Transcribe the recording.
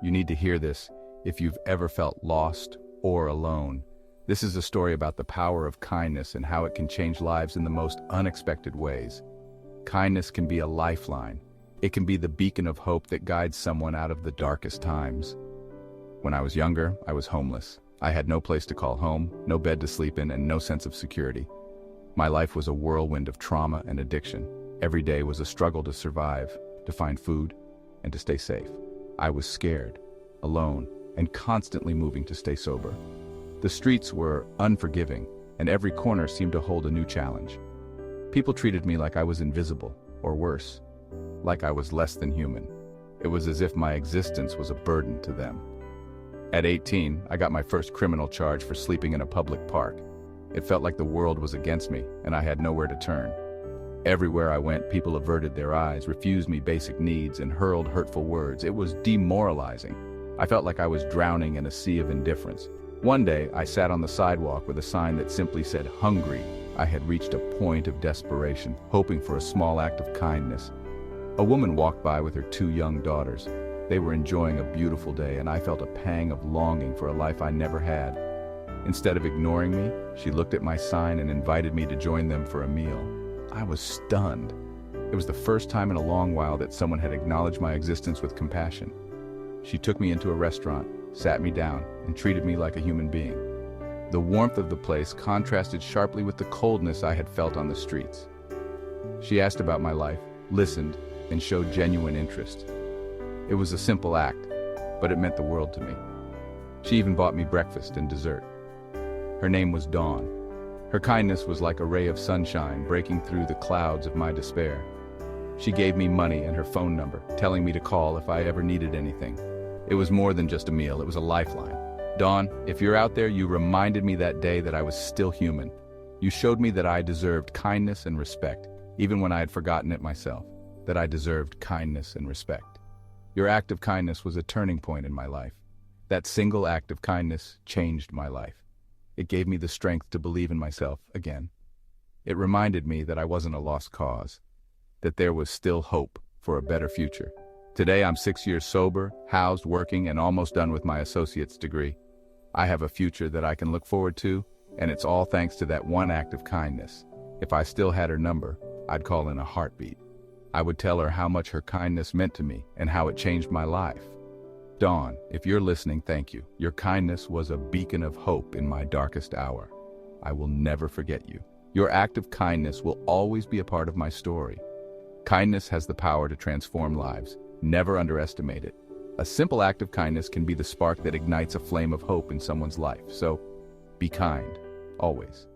You need to hear this if you've ever felt lost or alone. This is a story about the power of kindness and how it can change lives in the most unexpected ways. Kindness can be a lifeline. It can be the beacon of hope that guides someone out of the darkest times. When I was younger, I was homeless. I had no place to call home, no bed to sleep in, and no sense of security. My life was a whirlwind of trauma and addiction. Every day was a struggle to survive, to find food, and to stay safe. I was scared, alone, and constantly moving to stay sober. The streets were unforgiving, and every corner seemed to hold a new challenge. People treated me like I was invisible, or worse, like I was less than human. It was as if my existence was a burden to them. At 18, I got my first criminal charge for sleeping in a public park. It felt like the world was against me, and I had nowhere to turn. Everywhere I went, people averted their eyes, refused me basic needs, and hurled hurtful words. It was demoralizing. I felt like I was drowning in a sea of indifference. One day, I sat on the sidewalk with a sign that simply said, "Hungry." I had reached a point of desperation, hoping for a small act of kindness. A woman walked by with her 2 young daughters. They were enjoying a beautiful day, and I felt a pang of longing for a life I never had. Instead of ignoring me, she looked at my sign and invited me to join them for a meal. I was stunned. It was the first time in a long while that someone had acknowledged my existence with compassion. She took me into a restaurant, sat me down, and treated me like a human being. The warmth of the place contrasted sharply with the coldness I had felt on the streets. She asked about my life, listened, and showed genuine interest. It was a simple act, but it meant the world to me. She even bought me breakfast and dessert. Her name was Dawn. Her kindness was like a ray of sunshine breaking through the clouds of my despair. She gave me money and her phone number, telling me to call if I ever needed anything. It was more than just a meal, it was a lifeline. Dawn, if you're out there, you reminded me that day that I was still human. You showed me that I deserved kindness and respect, even when I had forgotten it myself, that I deserved kindness and respect. Your act of kindness was a turning point in my life. That single act of kindness changed my life. It gave me the strength to believe in myself again. It reminded me that I wasn't a lost cause, that there was still hope for a better future. Today I'm 6 years sober, housed, working, and almost done with my associate's degree. I have a future that I can look forward to, and it's all thanks to that one act of kindness. If I still had her number, I'd call in a heartbeat. I would tell her how much her kindness meant to me and how it changed my life. Dawn, if you're listening, thank you. Your kindness was a beacon of hope in my darkest hour. I will never forget you. Your act of kindness will always be a part of my story. Kindness has the power to transform lives. Never underestimate it. A simple act of kindness can be the spark that ignites a flame of hope in someone's life. So, be kind, always.